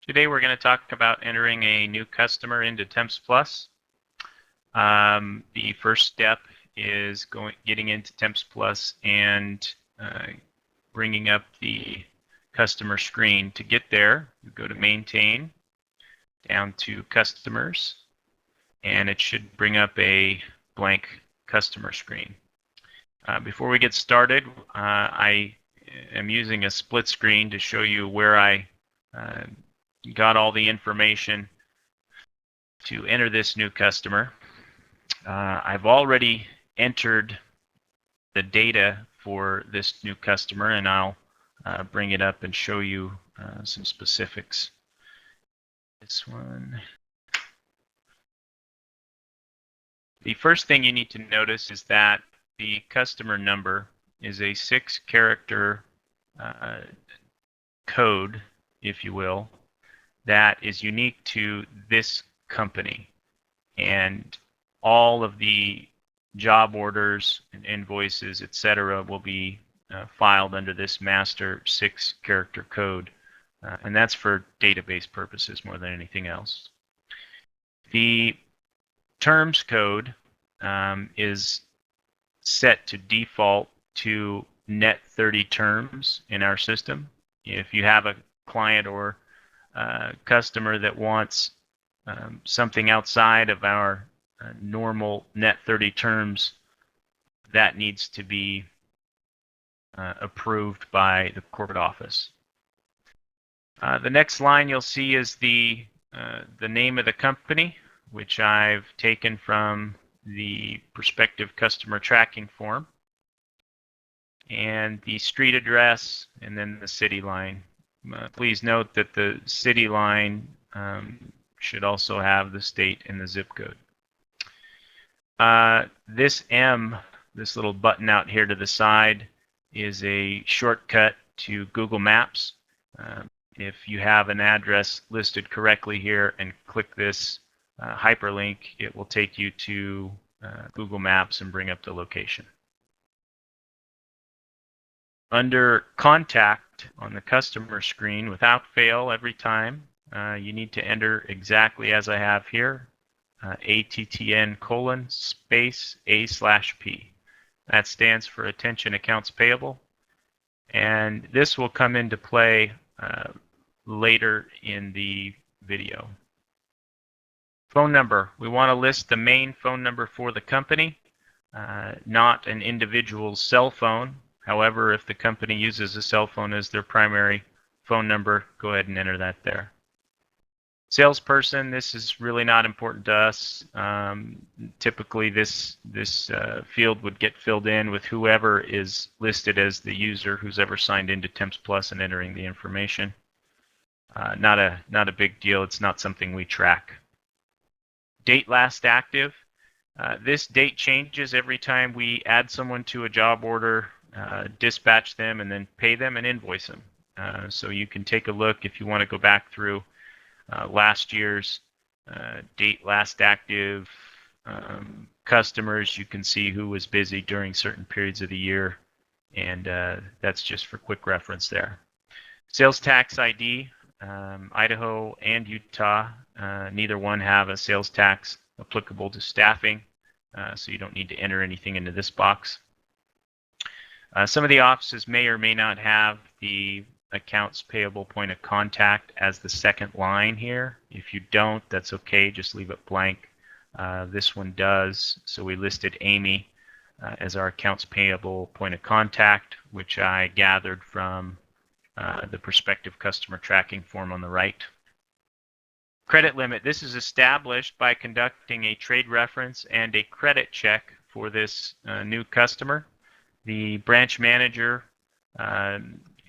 Today we're going to talk about entering a new customer into Temps Plus. The first step is getting into Temps Plus and bringing up the customer screen. To get there, you go to Maintain, down to Customers, and it should bring up a blank customer screen. Before we get started, I am using a split screen to show you where I got all the information to enter this new customer. I've already entered the data for this new customer, and I'll bring it up and show you some specifics. This one. The first thing you need to notice is that the customer number is a 6-character code, if you will, that is unique to this company, and all of the job orders and invoices, etc., will be filed under this master 6-character code, and that's for database purposes more than anything else. The terms code is set to default to net 30 terms in our system. If you have a client or customer that wants something outside of our normal net 30 terms, that needs to be approved by the corporate office. The next line you'll see is the name of the company, which I've taken from the prospective customer tracking form, and the street address, and then the city line. Please note that the city line should also have the state and the zip code. This little button out here to the side, is a shortcut to Google Maps. If you have an address listed correctly here and click this hyperlink, it will take you to Google Maps and bring up the location. Under Contact on the customer screen, without fail, every time, you need to enter exactly as I have here, ATTN:/A/P. That stands for Attention Accounts Payable, and this will come into play later in the video. Phone number. We want to list the main phone number for the company, not an individual's cell phone. However, if the company uses a cell phone as their primary phone number, go ahead and enter that there. Salesperson, this is really not important to us. Typically, this field would get filled in with whoever is listed as the user who's ever signed into Temps Plus and entering the information. Not a big deal. It's not something we track. Date last active. This date changes every time we add someone to a job order, dispatch them, and then pay them and invoice them. So you can take a look if you want to go back through last year's date last active customers. You can see who was busy during certain periods of the year, and that's just for quick reference there. Sales tax ID, Idaho and Utah, neither one have a sales tax applicable to staffing, so you don't need to enter anything into this box. Some of the offices may or may not have the accounts payable point of contact as the second line here. If you don't, that's okay, just leave it blank. This one does, so we listed Amy as our accounts payable point of contact, which I gathered from the prospective customer tracking form on the right. Credit limit. This is established by conducting a trade reference and a credit check for this new customer. The branch manager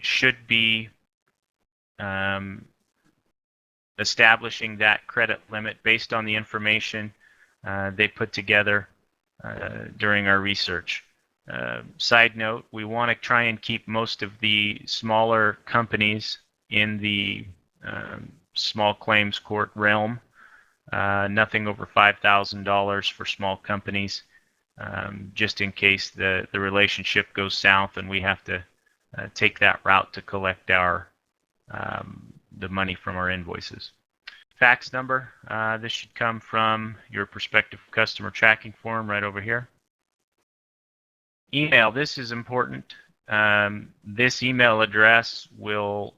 should be establishing that credit limit based on the information they put together during our research. Side note, we want to try and keep most of the smaller companies in the small claims court realm. Nothing over $5,000 for small companies, just in case the relationship goes south and we have to take that route to collect our the money from our invoices. Fax number, this should come from your prospective customer tracking form right over here. Email, this is important. This email address will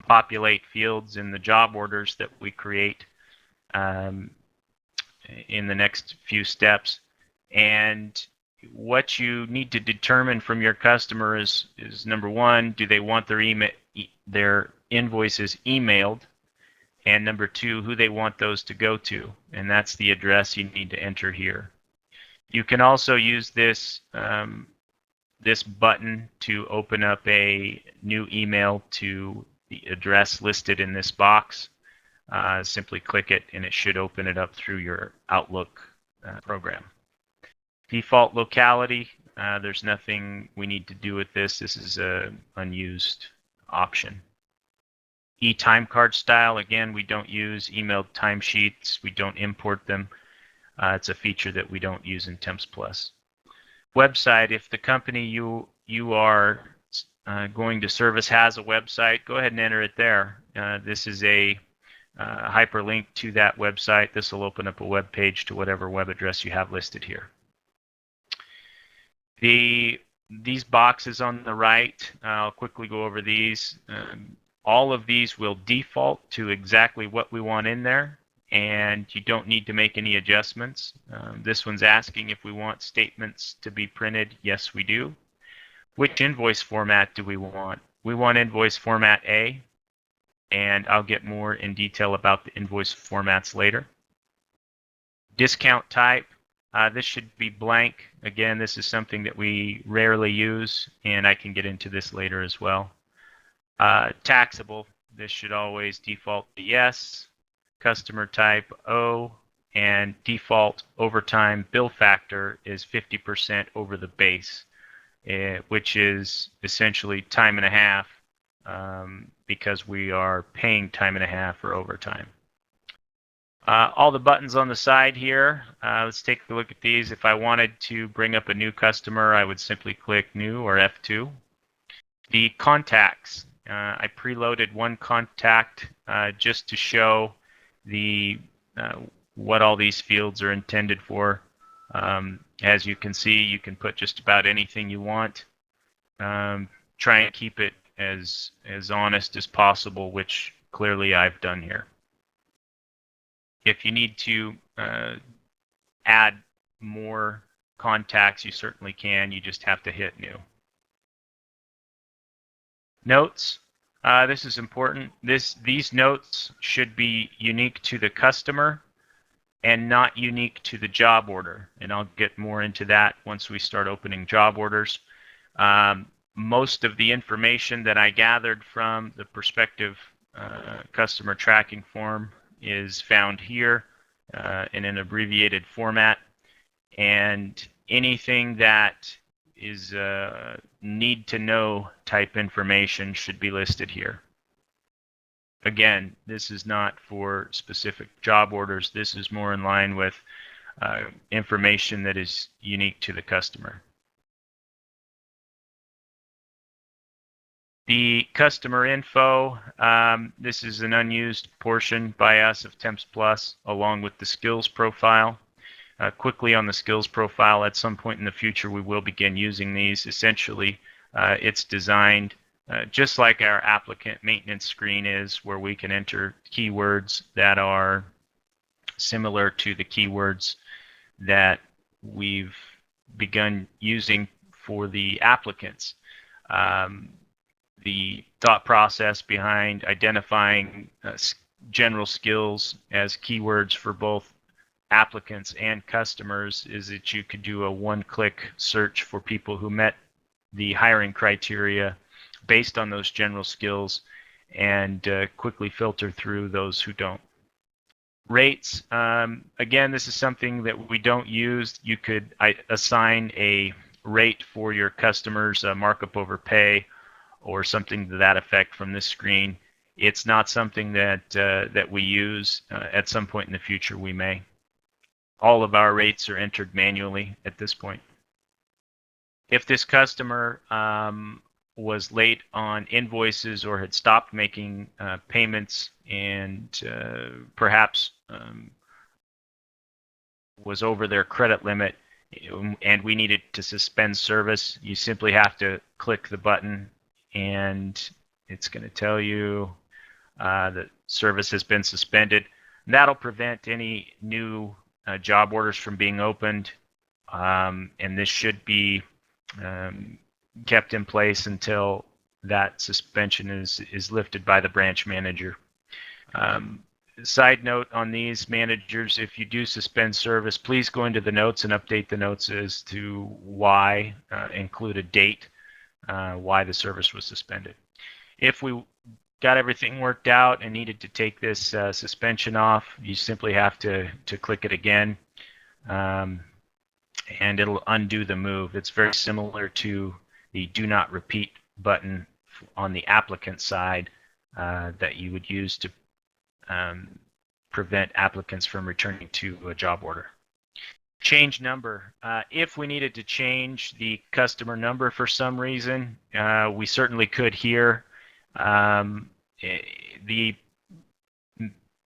populate fields in the job orders that we create in the next few steps. And what you need to determine from your customer is number one, do they want their invoices emailed? And number two, who they want those to go to. And that's the address you need to enter here. You can also use this this button to open up a new email to the address listed in this box. Simply click it and it should open it up through your Outlook program. Default locality, there's nothing we need to do with this. This is an unused option. E-time card style, again, we don't use emailed timesheets. We don't import them. It's a feature that we don't use in Temps Plus. Website, if the company you are going to service has a website, go ahead and enter it there. This is a hyperlink to that website. This will open up a web page to whatever web address you have listed here. These boxes on the right, I'll quickly go over these. All of these will default to exactly what we want in there, and you don't need to make any adjustments. This one's asking if we want statements to be printed. Yes, we do. Which invoice format do we want? We want invoice format A, and I'll get more in detail about the invoice formats later. Discount type, this should be blank. Again, this is something that we rarely use, and I can get into this later as well. Taxable, this should always default to yes. Customer type O, and default overtime bill factor is 50% over the base, which is essentially time and a half because we are paying time and a half for overtime. All the buttons on the side here, let's take a look at these. If I wanted to bring up a new customer, I would simply click New or F2. The contacts, I preloaded one contact just to show what all these fields are intended for. As you can see, you can put just about anything you want. Try and keep it as honest as possible, which clearly I've done here. If you need to add more contacts, you certainly can. You just have to hit New. Notes. This is important. These notes should be unique to the customer and not unique to the job order. And I'll get more into that once we start opening job orders. Most of the information that I gathered from the prospective customer tracking form is found here in an abbreviated format. And anything that is need to know type information should be listed here. Again, this is not for specific job orders. This is more in line with information that is unique to the customer. The customer info, this is an unused portion by us of Temps Plus, along with the skills profile. Quickly on the skills profile, at some point in the future, we will begin using these. Essentially, it's designed just like our applicant maintenance screen is, where we can enter keywords that are similar to the keywords that we've begun using for the applicants. The thought process behind identifying general skills as keywords for both applicants and customers is that you could do a one-click search for people who met the hiring criteria based on those general skills and quickly filter through those who don't. Rates, again, this is something that we don't use. You could assign a rate for your customers, markup over pay, or something to that effect from this screen. It's not something that we use. At some point in the future, we may. All of our rates are entered manually at this point. If this customer was late on invoices or had stopped making payments and perhaps was over their credit limit and we needed to suspend service, you simply have to click the button and it's going to tell you that service has been suspended. And that'll prevent any new job orders from being opened, and this should be kept in place until that suspension is lifted by the branch manager. Side note on these managers, if you do suspend service, please go into the notes and update the notes as to why, include a date, why the service was suspended. If we got everything worked out and needed to take this suspension off, you simply have to click it again, and it'll undo the move. It's very similar to the do not repeat button on the applicant side that you would use to prevent applicants from returning to a job order. Change number. If we needed to change the customer number for some reason, we certainly could here.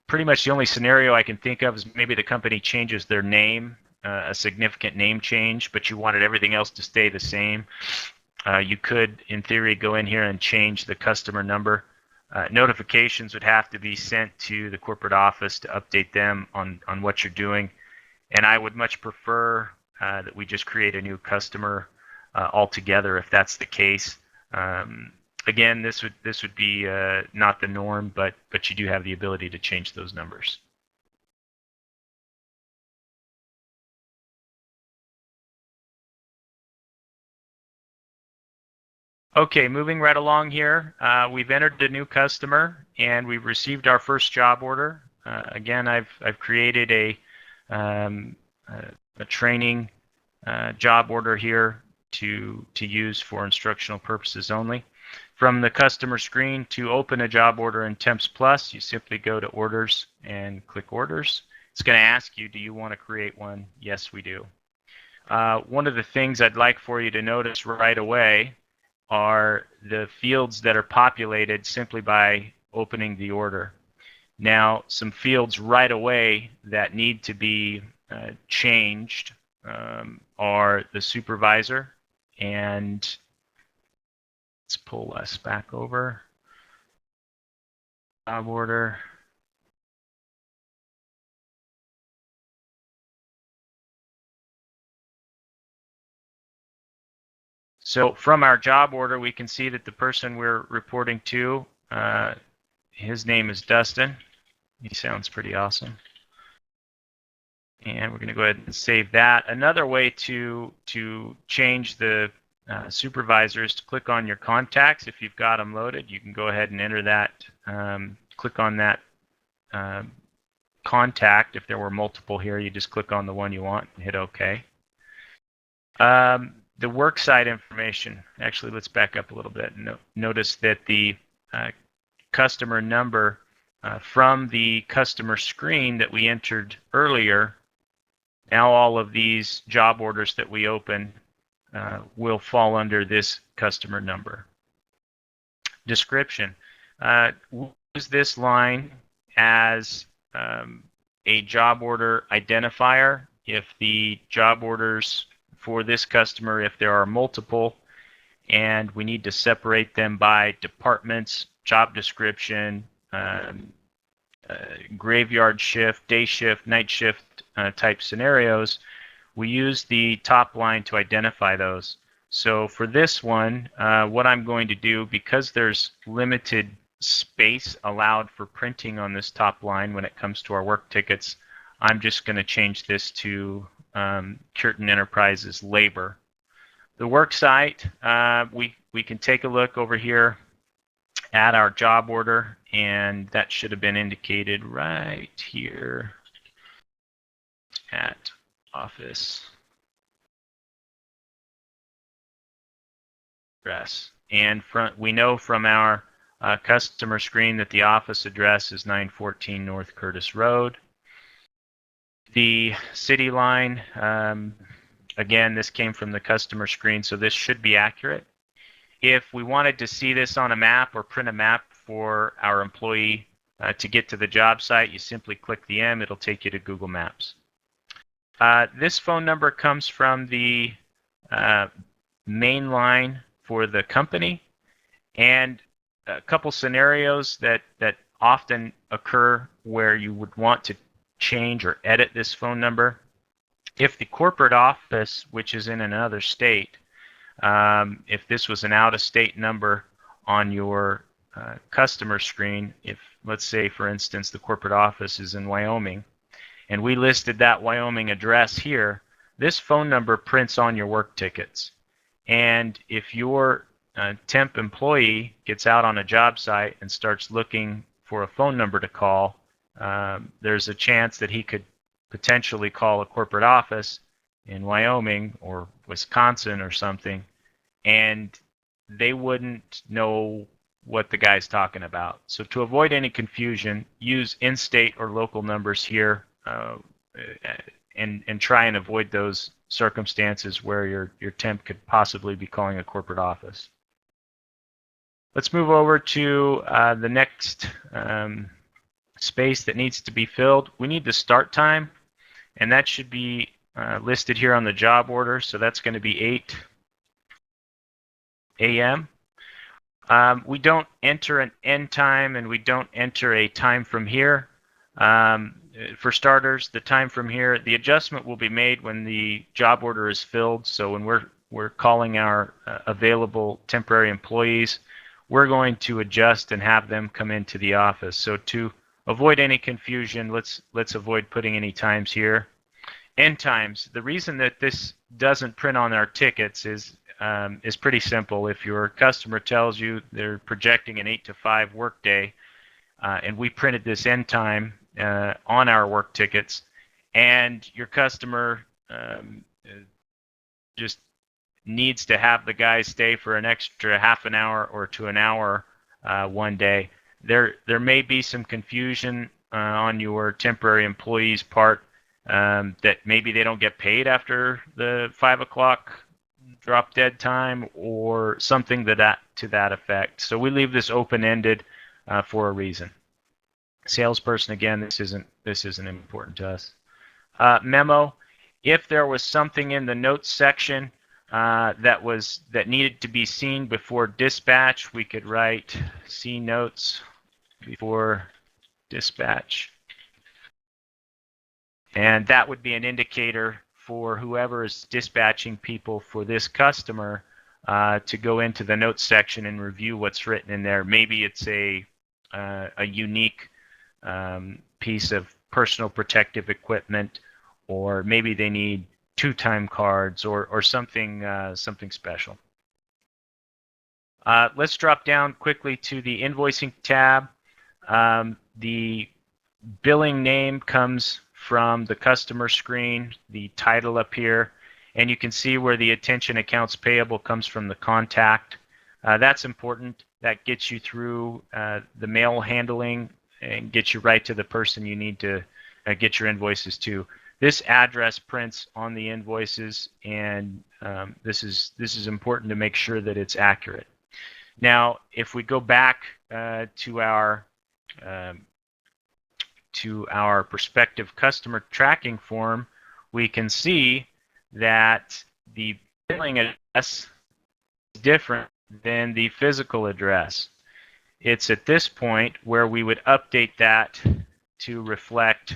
Pretty much the only scenario I can think of is maybe the company changes their name, a significant name change, but you wanted everything else to stay the same. You could, in theory, go in here and change the customer number. Notifications would have to be sent to the corporate office to update them on what you're doing. And I would much prefer that we just create a new customer altogether if that's the case. Again, this would be not the norm, but you do have the ability to change those numbers. Okay, moving right along here, we've entered a new customer and we've received our first job order. Again, I've created a training job order here to use for instructional purposes only. From the customer screen, to open a job order in Temps Plus, you simply go to Orders and click Orders. It's going to ask you, do you want to create one? Yes, we do. One of the things I'd like for you to notice right away are the fields that are populated simply by opening the order. Now, some fields right away that need to be changed are the supervisor, and let's pull us back over. Job order. So from our job order, we can see that the person we're reporting to, his name is Dustin. He sounds pretty awesome. And we're going to go ahead and save that. Another way to change the supervisor is to click on your contacts. If you've got them loaded, you can go ahead and enter that. Click on that contact. If there were multiple here, you just click on the one you want and hit OK. The worksite information. Actually, let's back up a little bit. Notice that the customer number from the customer screen that we entered earlier, now all of these job orders that we open will fall under this customer number. Description. We'll use this line as a job order identifier. If the job orders for this customer, if there are multiple, and we need to separate them by departments, job description, graveyard shift, day shift, night shift type scenarios, we use the top line to identify those. So for this one, what I'm going to do, because there's limited space allowed for printing on this top line when it comes to our work tickets, I'm just going to change this to Curtin Enterprises labor. The work site, we can take a look over here at our job order, and that should have been indicated right here at office address. And we know from our customer screen that the office address is 914 North Curtis Road. The city line, again, this came from the customer screen, so this should be accurate. If we wanted to see this on a map or print a map for our employee to get to the job site, you simply click the M. It'll take you to Google Maps. This phone number comes from the main line for the company, and a couple scenarios that often occur where you would want to change or edit this phone number. If the corporate office, which is in another state, if this was an out-of-state number on your customer screen, if, let's say, for instance, the corporate office is in Wyoming, and we listed that Wyoming address here, this phone number prints on your work tickets. And if your temp employee gets out on a job site and starts looking for a phone number to call, there's a chance that he could potentially call a corporate office in Wyoming or Wisconsin or something, and they wouldn't know what the guy's talking about. So to avoid any confusion, use in-state or local numbers here, and try and avoid those circumstances where your temp could possibly be calling a corporate office. Let's move over to the next space that needs to be filled. We need the start time, and that should be listed here on the job order. So that's going to be 8 a.m. We don't enter an end time, and we don't enter a time from here. For starters, the time from here, the adjustment will be made when the job order is filled. So when we're calling our available temporary employees, we're going to adjust and have them come into the office. So to avoid any confusion, let's avoid putting any times here. End times. The reason that this doesn't print on our tickets is pretty simple. If your customer tells you they're projecting an 8 to 5 workday, and we printed this end time on our work tickets, and your customer just needs to have the guys stay for an extra half an hour or to an hour one day, there may be some confusion on your temporary employee's part, that maybe they don't get paid after the 5 o'clock drop dead time or something to that effect. So we leave this open-ended for a reason. Salesperson, again, this isn't important to us. Memo: if there was something in the notes section that needed to be seen before dispatch, we could write see notes before dispatch, and that would be an indicator for whoever is dispatching people for this customer to go into the notes section and review what's written in there. Maybe it's a unique piece of personal protective equipment, or maybe they need 2 time cards or something special. Let's drop down quickly to the invoicing tab. The billing name comes from the customer screen, the title up here, and you can see where the attention accounts payable comes from the contact. That's important. That gets you through the mail handling and gets you right to the person you need to get your invoices to. This address prints on the invoices, and this is important to make sure that it's accurate. Now, if we go back to our prospective customer tracking form, we can see that the billing address is different than the physical address. It's at this point where we would update that to reflect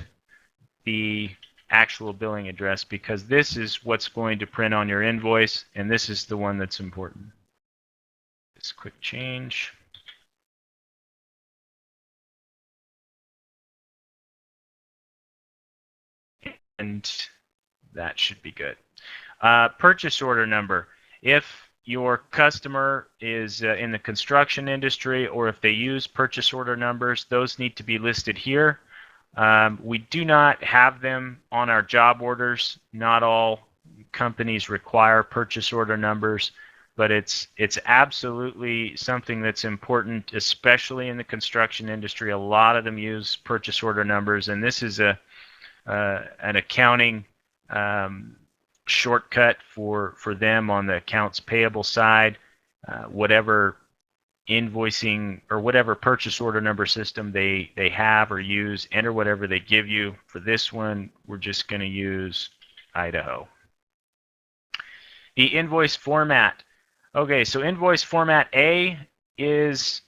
the actual billing address, because this is what's going to print on your invoice, and this is the one that's important. Just quick change. And that should be good. Purchase order number. If your customer is in the construction industry, or if they use purchase order numbers, those need to be listed here. We do not have them on our job orders. Not all companies require purchase order numbers, but it's absolutely something that's important, especially in the construction industry. A lot of them use purchase order numbers, and this is an accounting shortcut for them on the accounts payable side. whatever invoicing or whatever purchase order number system they have or use. Enter whatever they give you. For this one, we're just going to use Idaho. The invoice format. Okay, so invoice format A is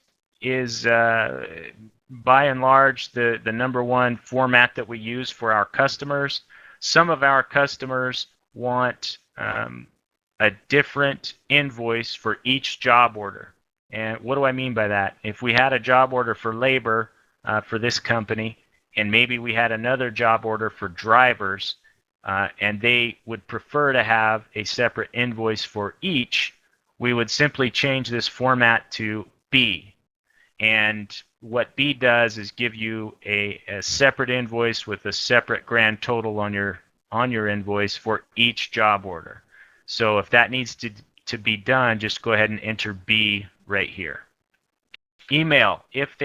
by and large the number one format that we use for our customers. Some of our customers want a different invoice for each job order. And what do I mean by that? If we had a job order for labor for this company, and maybe we had another job order for drivers, and they would prefer to have a separate invoice for each, we would simply change this format to B. And what B does is give you a separate invoice with a separate grand total on your invoice for each job order. So if that needs to be done, just go ahead and enter B right here. Email. If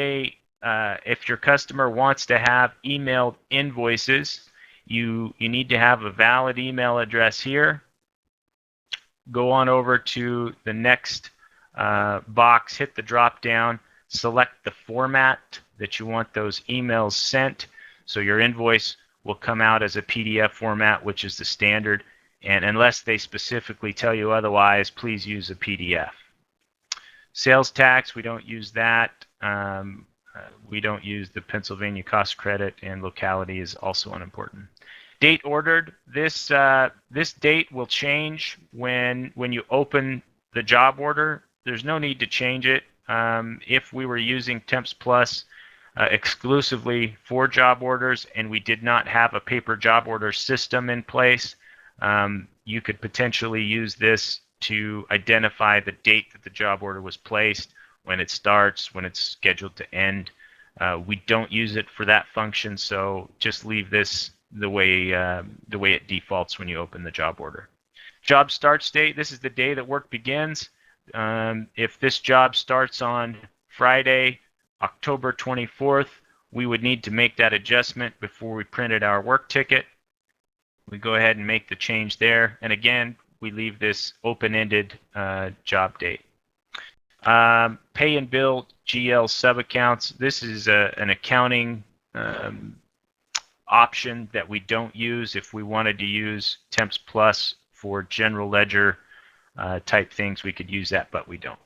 your customer wants to have emailed invoices, you need to have a valid email address here. Go on over to the next box, hit the drop down, select the format that you want those emails sent. So your invoice will come out as a PDF format, which is the standard. And unless they specifically tell you otherwise, please use a PDF. Sales tax, we don't use that. We don't use the Pennsylvania cost credit, and locality is also unimportant. Date ordered. This date will change when you open the job order. There's no need to change it. If we were using Temps Plus exclusively for job orders and we did not have a paper job order system in place, you could potentially use this to identify the date that the job order was placed, when it starts, when it's scheduled to end. We don't use it for that function, so just leave this the way it defaults when you open the job order. Job start date. This is the day that work begins. If this job starts on Friday, October 24th, we would need to make that adjustment before we printed our work ticket. We go ahead and make the change there, and again, we leave this open-ended job date. Pay and bill GL subaccounts. This is an accounting option that we don't use. If we wanted to use Temps Plus for general ledger type things, we could use that, but we don't.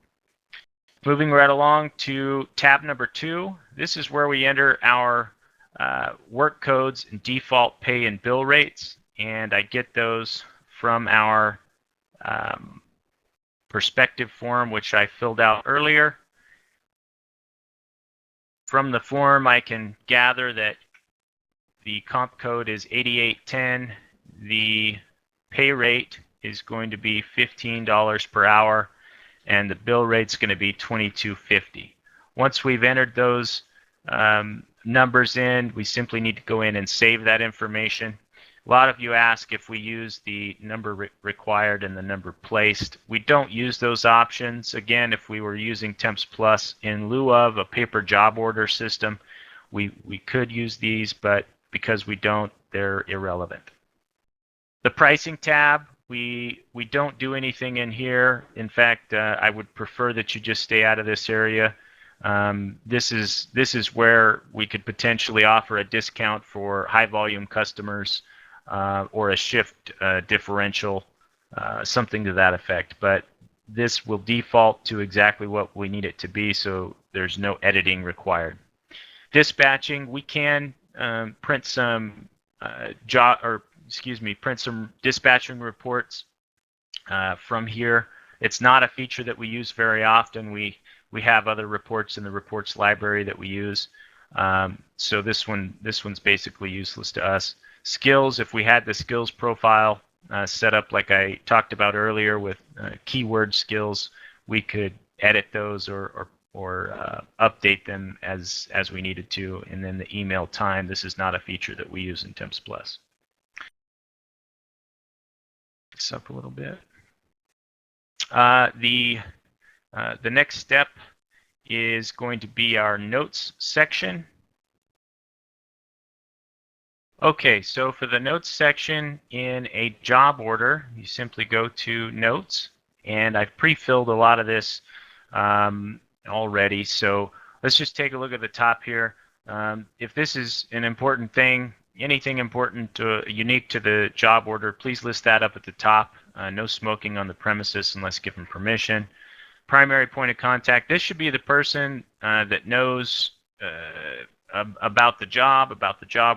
Moving right along to tab number 2. This is where we enter our work codes and default pay and bill rates, and I get those from our perspective form, which I filled out earlier. From the form, I can gather that the comp code is 8810. The pay rate is going to be $15 per hour, and the bill rate is going to be $22.50. Once we've entered those numbers in, we simply need to go in and save that information. A lot of you ask if we use the number required and the number placed. We don't use those options. Again, if we were using Temps Plus in lieu of a paper job order system, we could use these, but because we don't, they're irrelevant. The pricing tab, we don't do anything in here. In fact, I would prefer that you just stay out of this area. This is where we could potentially offer a discount for high volume customers, or a shift differential, something to that effect. But this will default to exactly what we need it to be, so there's no editing required. Dispatching, we can print some print some dispatching reports from here. It's not a feature that we use very often. We have other reports in the reports library that we use. So this one's basically useless to us. Skills, if we had the skills profile set up like I talked about earlier with keyword skills, we could edit those or update them as we needed to. And then the email time, this is not a feature that we use in Temps Plus. This up a little bit. The next step is going to be our notes section. Okay, so for the notes section in a job order, you simply go to Notes, And I've pre-filled a lot of this already. So let's just take a look at the top here. If this is an important thing, anything important unique to the job order, please list that up at the top. No smoking on the premises unless given permission. Primary point of contact. This should be the person that knows about the job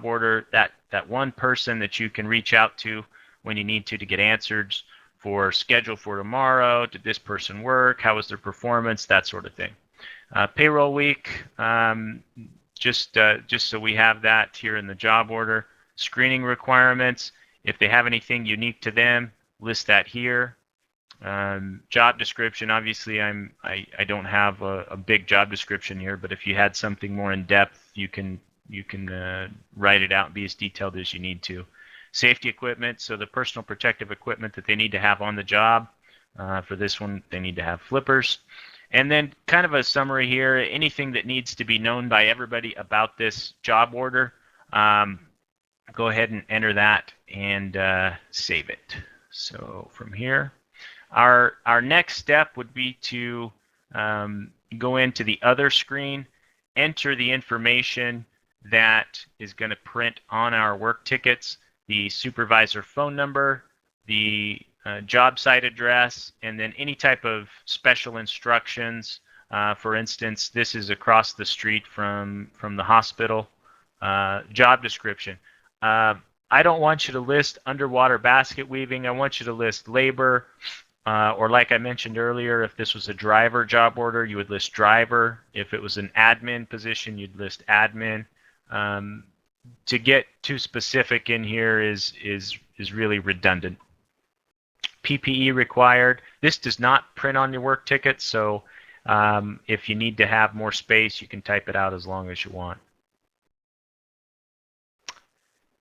order, that one person that you can reach out to when you need to get answers for schedule for tomorrow. Did this person work? How was their performance? That sort of thing. Payroll week, just so we have that here in the job order. Screening requirements. If they have anything unique to them, list that here. Job description, obviously I don't have a big job description here, but if you had something more in depth, you can write it out and be as detailed as you need to. Safety equipment, so the personal protective equipment that they need to have on the job. For this one, they need to have flippers. And then kind of a summary here, anything that needs to be known by everybody about this job order, go ahead and enter that and save it. So from here, our next step would be to go into the other screen, enter the information that is going to print on our work tickets, the supervisor phone number, the job site address, and then any type of special instructions. For instance, this is across the street from the hospital. Job description. I don't want you to list underwater basket weaving. I want you to list labor, or like I mentioned earlier, if this was a driver job order, you would list driver. If it was an admin position, you'd list admin. To get too specific in here is really redundant. PPE required. This does not print on your work ticket, so if you need to have more space, you can type it out as long as you want.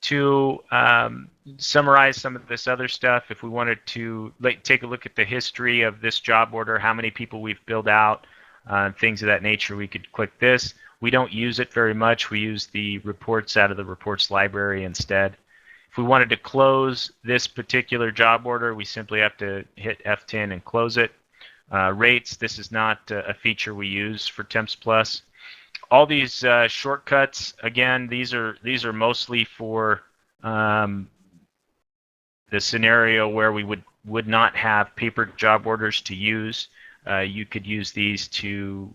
To summarize some of this other stuff, if we wanted to take a look at the history of this job order, how many people we've billed out, things of that nature, we could click this. We don't use it very much. We use the reports out of the reports library instead. If we wanted to close this particular job order, we simply have to hit F10 and close it. Rates, this is not a feature we use for Temps Plus. All these shortcuts, again, these are mostly for the scenario where we would not have paper job orders to use. You could use these to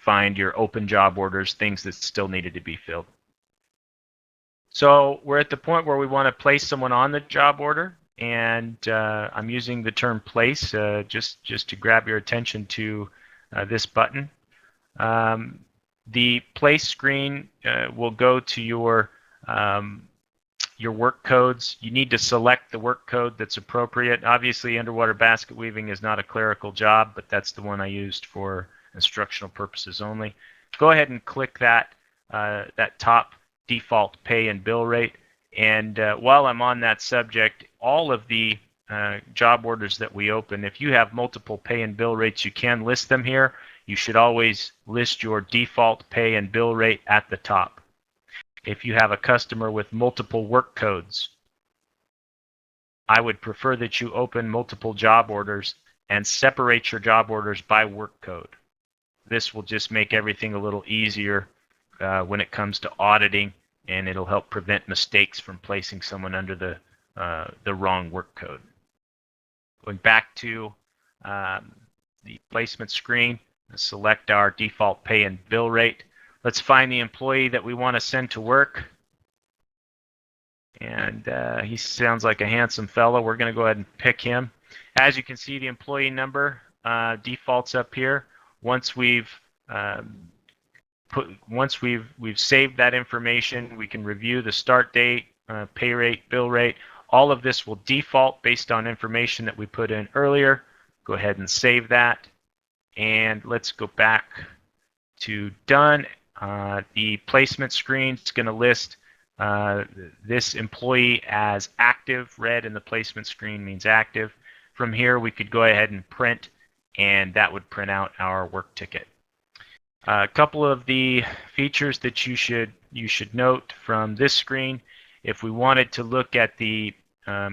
find your open job orders, things that still needed to be filled. So we're at the point where we want to place someone on the job order, and I'm using the term place just to grab your attention to this button. The place screen will go to your work codes. You need to select the work code that's appropriate. Obviously, underwater basket weaving is not a clerical job, but that's the one I used for instructional purposes only. Go ahead and click that top default pay and bill rate. And while I'm on that subject, all of the job orders that we open, if you have multiple pay and bill rates, you can list them here. You should always list your default pay and bill rate at the top. If you have a customer with multiple work codes, I would prefer that you open multiple job orders and separate your job orders by work code. This will just make everything a little easier when it comes to auditing, and it'll help prevent mistakes from placing someone under the wrong work code. Going back to the placement screen, select our default pay and bill rate. Let's find the employee that we want to send to work. And he sounds like a handsome fellow. We're going to go ahead and pick him. As you can see, the employee number defaults up here. Once we've saved that information, we can review the start date, pay rate, bill rate. All of this will default based on information that we put in earlier. Go ahead and save that. And let's go back to done. The placement screen is going to list this employee as active. Red in the placement screen means active. From here, we could go ahead and print, and that would print out our work ticket. A couple of the features that you should note from this screen. If we wanted to look at the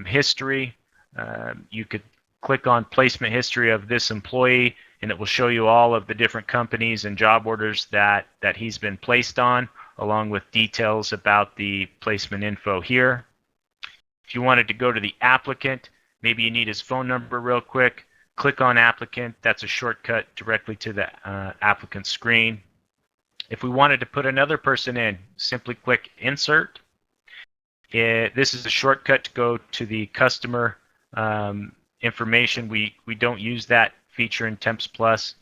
history, you could click on placement history of this employee, and it will show you all of the different companies and job orders that he's been placed on, along with details about the placement info here. If you wanted to go to the applicant, maybe you need his phone number real quick, click on applicant. That's a shortcut directly to the applicant screen. If we wanted to put another person in, simply click insert. This is a shortcut to go to the customer information. We don't use that feature in Temps Plus.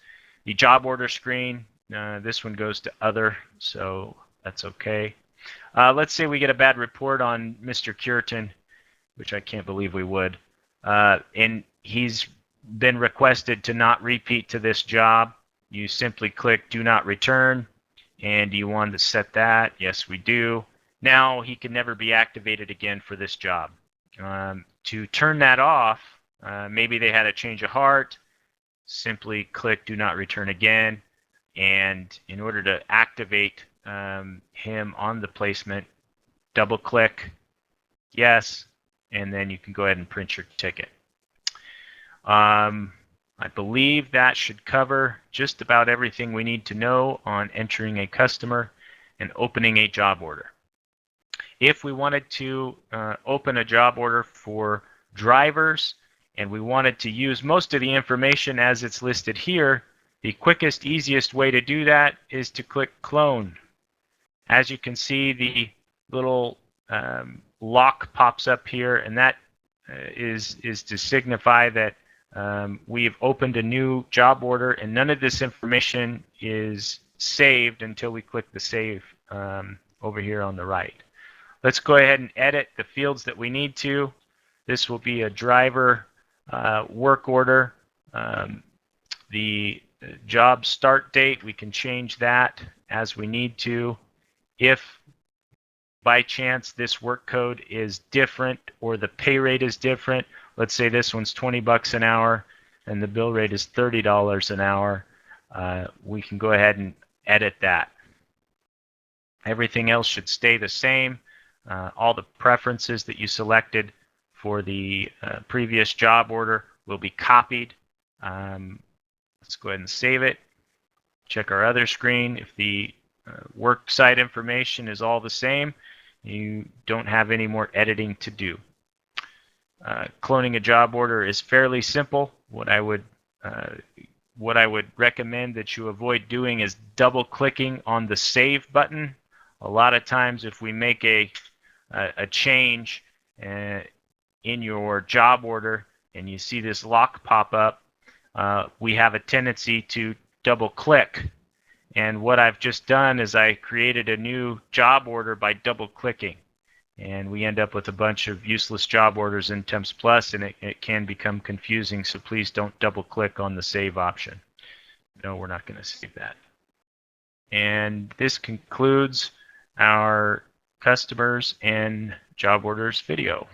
The job order screen, this one goes to other, so that's okay. Let's say we get a bad report on Mr. Cureton, which I can't believe we would, and he's been requested to not repeat to this job. You simply click do not return, and do you want to set that? Yes, we do. Now he can never be activated again for this job. To turn that off, maybe they had a change of heart, simply click do not return again, and in order to activate him on the placement, double click yes, and then you can go ahead and print your ticket. I believe that should cover just about everything we need to know on entering a customer and opening a job order. If we wanted to open a job order for drivers and we wanted to use most of the information as it's listed here, the quickest, easiest way to do that is to click clone. As you can see, the little lock pops up here, and that is to signify that we've opened a new job order, and none of this information is saved until we click the save over here on the right. Let's go ahead and edit the fields that we need to. This will be a driver work order. The job start date, we can change that as we need to. If by chance this work code is different or the pay rate is different, let's say this one's 20 bucks an hour and the bill rate is $30 an hour, we can go ahead and edit that. Everything else should stay the same. All the preferences that you selected for the previous job order will be copied. Let's go ahead and save it. Check our other screen. If the work site information is all the same, you don't have any more editing to do. Cloning a job order is fairly simple. What I would recommend that you avoid doing is double clicking on the save button. A lot of times if we make a change in your job order and you see this lock pop up, we have a tendency to double click. And what I've just done is I created a new job order by double clicking. And we end up with a bunch of useless job orders in Temps Plus, and it can become confusing, so please don't double click on the save option. No, we're not going to save that. And this concludes our customers and job orders video.